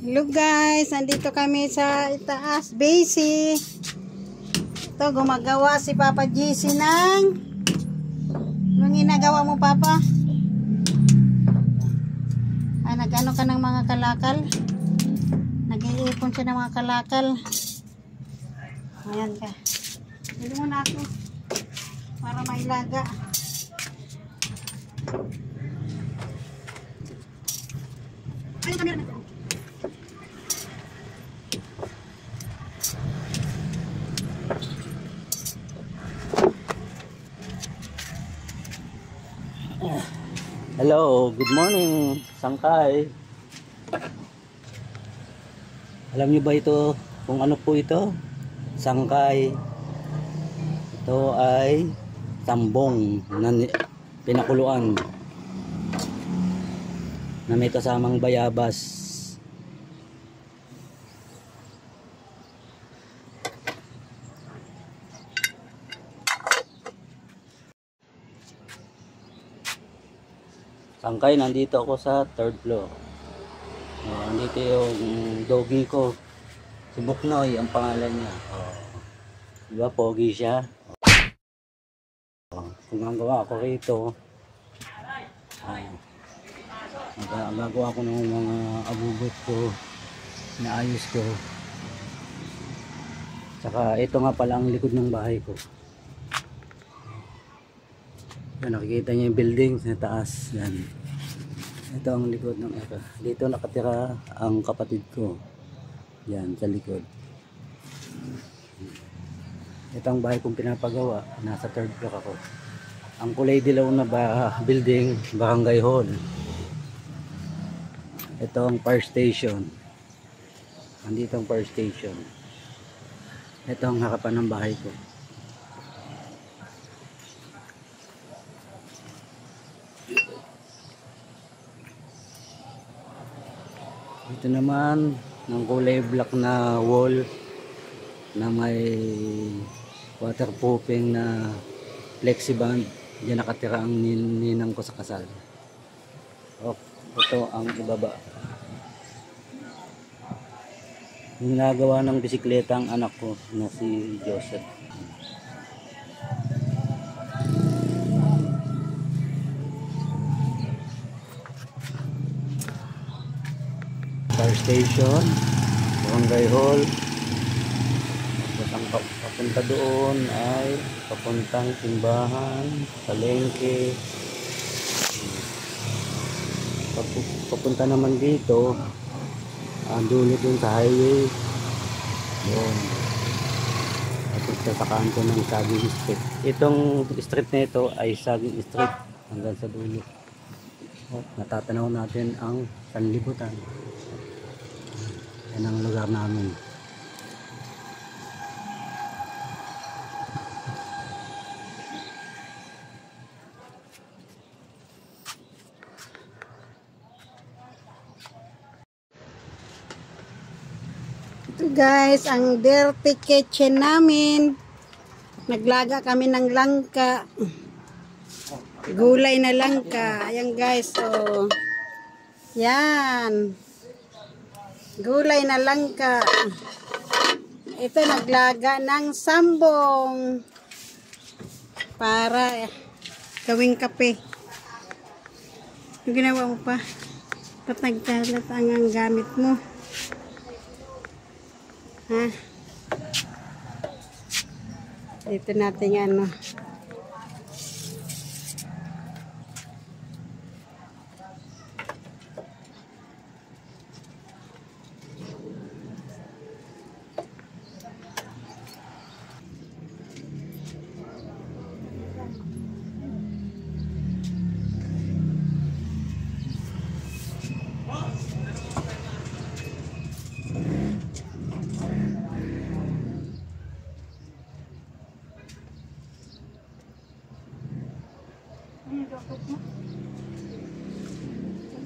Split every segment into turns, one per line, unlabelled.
Hello guys, nandito kami sa itaas base. Ito, gumagawa si Papa GC ng anong ginagawa mo, Papa? Ay, nag-ano ka ng mga kalakal? Nag-iipon siya ng mga kalakal. Ayan ka. Bili mo na ako para mailaga. Ay, kamera na.
Hello, good morning, Sangkay. Alam niyo ba ito kung ano po ito? Sangkay. Ito ay tambong na pinakuluan na may kasamang bayabas. Sangkay, nandito ako sa 3rd floor. Nandito yung doggy ko. Si Buknoy ang pangalan niya. Diba, pogi siya. Gumagawa ako rito. Gagawa ko ng mga abugot ko. Naayos ko. Saka ito nga pala ang likod ng bahay ko. Yan, nakikita niyo yung building sa taas. Yan. Ito ang likod ng ito. Dito nakatira ang kapatid ko. Yan, sa likod. Ito ang bahay kong pinapagawa. Nasa 3rd floor ako. Ang kulay dilaw na building, Barangay Hall. Ito ang fire station. Nandito ang fire station. Ito ang harapan ng bahay ko. Ito naman ng kulay black na wall na may waterproofing na flexiband. Diyan nakatira ang ninang ko sa kasal. Ito ang ibaba. Ginagawa ng bisikleta ang anak ko na si Joseph. Fire station, Barangay Hall. Tapos ang papunta doon ay papuntang simbahan, palengke. Papunta naman dito, ang dulo dun sa highway. Yun. Papunta sa kanto ng Saging Street. Itong street na ito ay Saging Street hanggang sa dulo. Natatanaw natin ang sanlibutan. Yan ang lugar namin.
Ito guys, ang dirty kitchen namin. Naglaga kami ng langka. Gulay na langka. Ayan guys, so yan. Gulay na langka. Ito naglaga ng sambong para gawing kape. Yung ginawa mo pa? Ba't nagkalat ang gamit mo? Ha? Dito natin ano.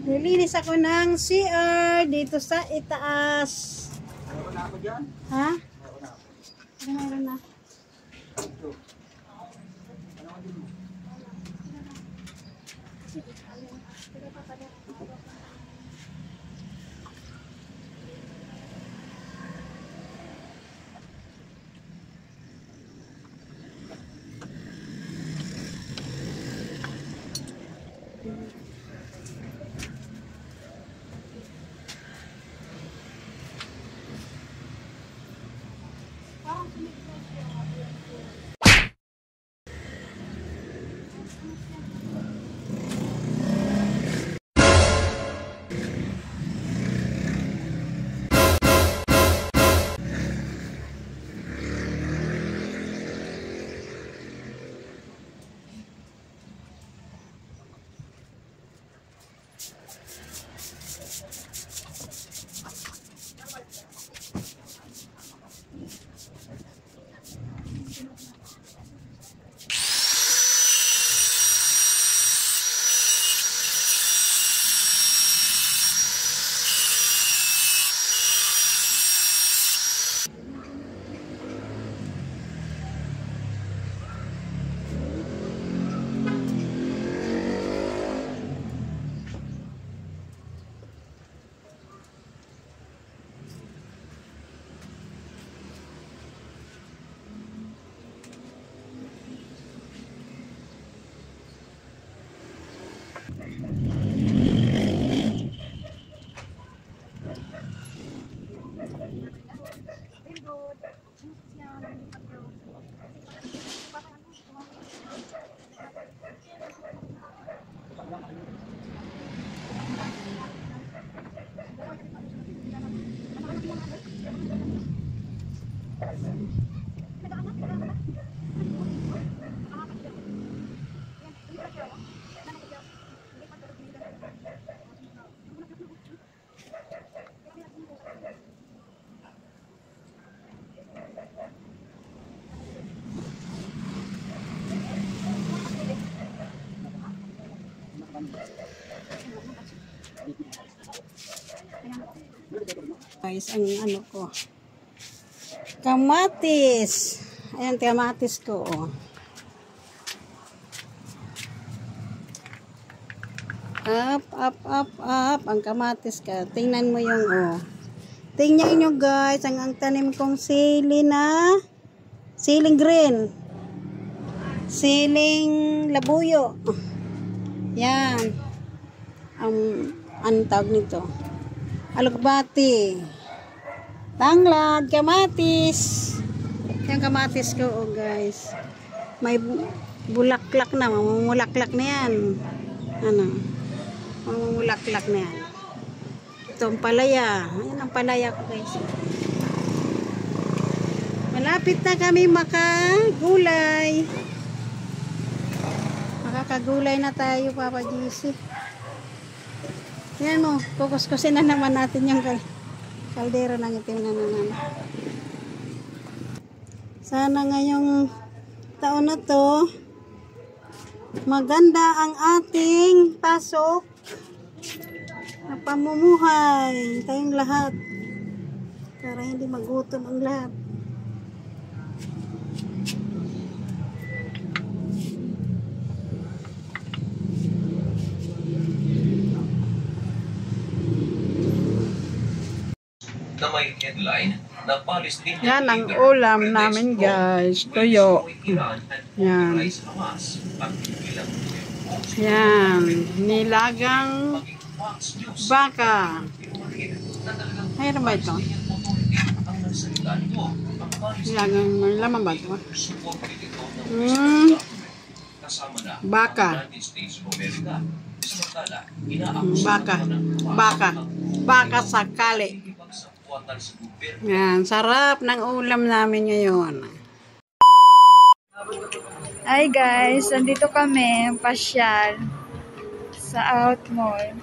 Nilinis ako ng CR dito sa itaas.
Meron na ako dyan?
Ha?
Meron na ako.
Meron na.
Ito. Ano ka din mo?
Guys, ang ano ko. Kamatis. Ayan, kamatis ko. Oh. Up. Ang kamatis ka. Tingnan mo yung, oh. Tingnan nyo guys, ang tanim kong sili na siling green. Siling labuyo. Yan. Anong tawag nito? Alugbati. Tanglad, kamatis. Yung kamatis ko, oh guys. May bulaklak na, mamumulaklak na yan. Ano? Mamumulaklak na yan. Ito ang palaya. Ayan ang palaya ko guys. Malapit na kami makagulay. Makakagulay na tayo, Papa GC. Yan mo, kukuskusin na naman natin yung kaldero ng itim na naman. Sana ngayong taon na to, maganda ang ating pasok na pamumuhay tayong lahat para hindi magutom ang lahat.
Na may headline na Palestinian
Yan ang
leader
ulam
Perez
namin
Pro
guys,
will
tuyo.
destroy Iran and
Yan.
authorize Hamas at ilang
Yan, nilagang
maging Fox News
baka.
na talagang
Mayroon ba ito?
ang nagsalita nito ang Palestinian
Nilagang, may laman ba ito?
support nito ng
Mm.
kasama na
Baka.
ang United States of America. Samantala,
Baka. Baka. Baka sakali.
sa puwatan sa gobyerno.
Yan, sarap ng ulam namin ngayon.
Hi guys, nandito kami pasyal sa Out Mall.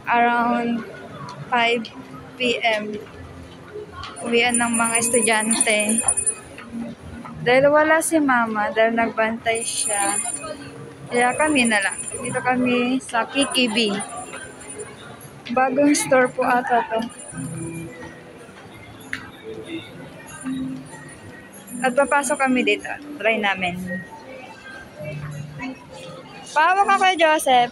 Around 5 p.m. Uwian ng mga estudyante. Dahil wala si mama, dahil nagbantay siya. Kaya kami na lang. Dito kami sa Kikibi. Bagong store po ata to. At papasok kami dito. Try namin. Pahawak ka kay Joseph.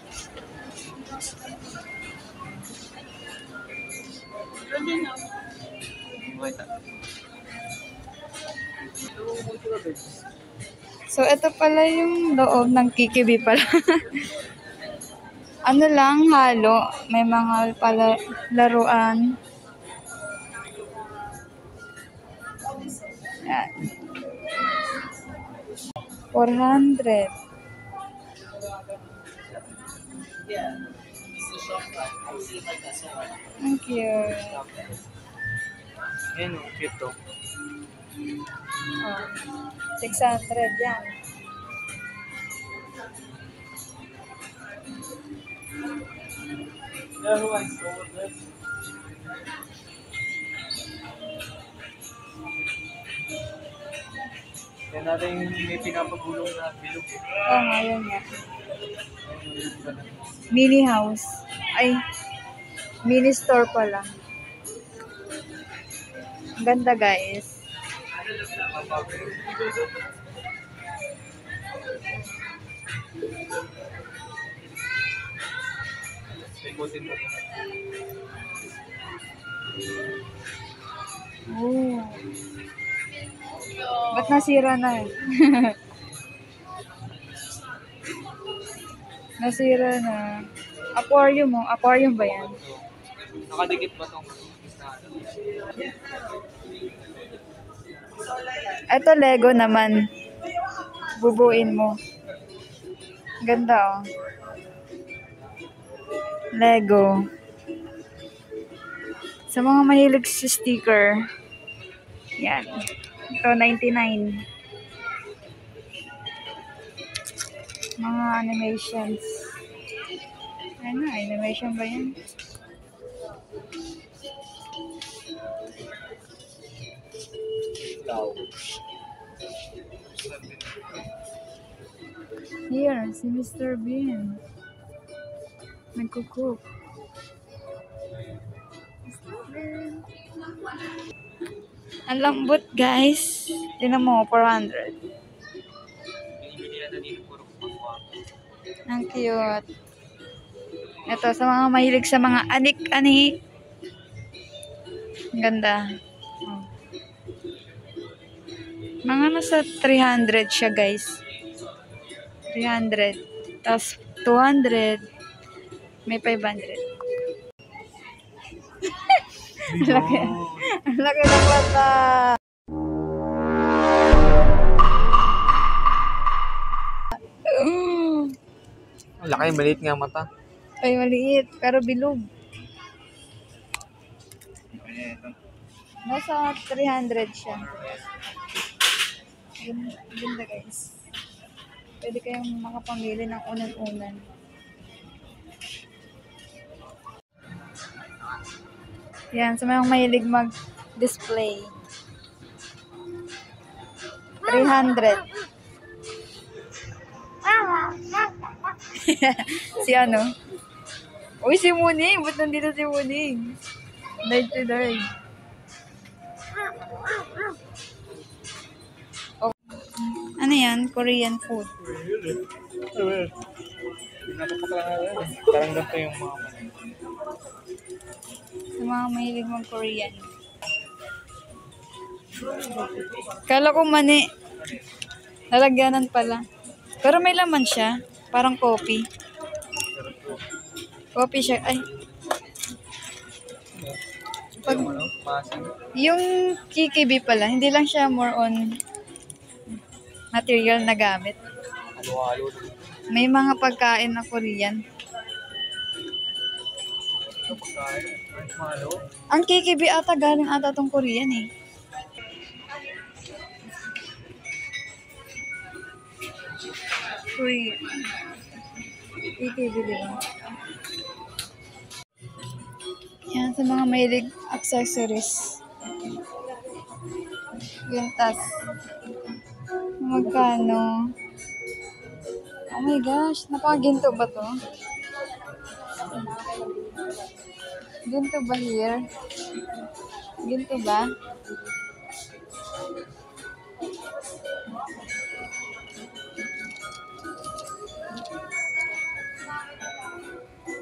So, ito pala yung loob ng Kikibi pala. Ano lang, halo. May mga laruan. Yan. 400. Thank you.
Ayan o, cute to.
Oh, 600 yan.
Yan natin yung may pinapagulong na bilog.
Oh, ngayon nga. Mini house. Ay, mini store pala. Ang ganda guys.
Ikutin mo.
Oh. Ba't nasira na eh? Nasira na. Aquarium mo. Aquarium ba yan?
Nakadikit ba itong
Ito Lego naman. Bubuin mo. Ganda oh. Lego. Sa mga mahilig sa sticker. Yan. Ito 99. Mga animations. Ano, animation ba yan? Here, si Mr. Bean. Nagkukook. Ang lambot, guys. Tingnan mo, 400. Ang cute. Ito, sa mga mahilig sa mga anik-anik. Ang ganda. Oh. Mga nasa 300 siya, guys. 300. Tapos, 200. May 500. Ang laki. Ang laki ng mata.
Ang laki, maliit nga mata.
Ay, maliit. Pero bilog. Nasa 300 siya. Ganda, guys. Pwede kayong makapamili ng unan-unan. Yan, sa mga mahilig mag-display. 300. Si ano? Uy, si Muning! Ba't nandito si Muning? Dive to dive. Oh. Ano yan? Korean food.
Parang ganito yung mga
Sa mga mahilig mag-Korean. Kala ko mani. Lalagyanan pala. Pero may laman siya. Parang coffee. Coffee siya. Ay. Pag, yung kikibi pala, hindi lang siya more on material na gamit.
halo-halo.
May mga pagkain na Korean.
Ito pagkain. Ay, halo.
Ang kikibi ata galing ata tong Korean eh. Korean. Kikibi diba? Yan sa mga mahilig accessories. Yung tas. Magkano? Oh my gosh, napakaginto ba to? Ginto ba here? Ginto ba?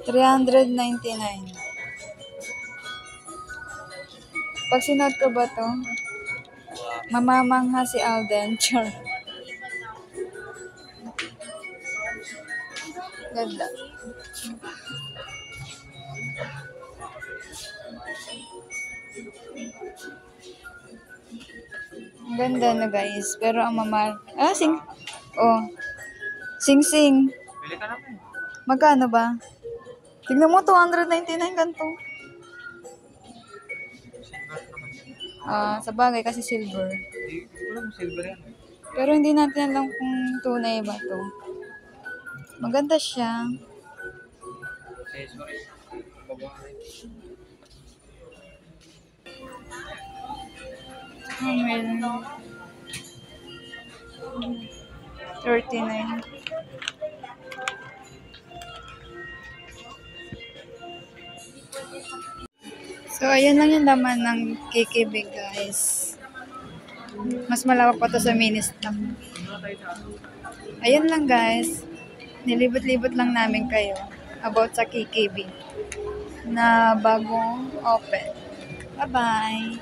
$399. Pag sinuot ko ba to? Mamamangha si Alden. Char. Ganda. Ang ganda na guys. Pero ang mamahal. Oh. Sing-sing.
Pili ka naman.
Magkano ba? Tignan mo, $299 ganito. Sa bagay kasi silver.
Walang silver yan.
Pero hindi natin alam kung tunay ba to. Maganda siya.
Accessories. Babae.
Meron. 39. So, ayan lang yung laman ng KKB, guys. Mas malawak pa to sa mini-stock. Ayan lang, guys. Nilibot-libot lang namin kayo about sa KKB na bagong open. Bye-bye!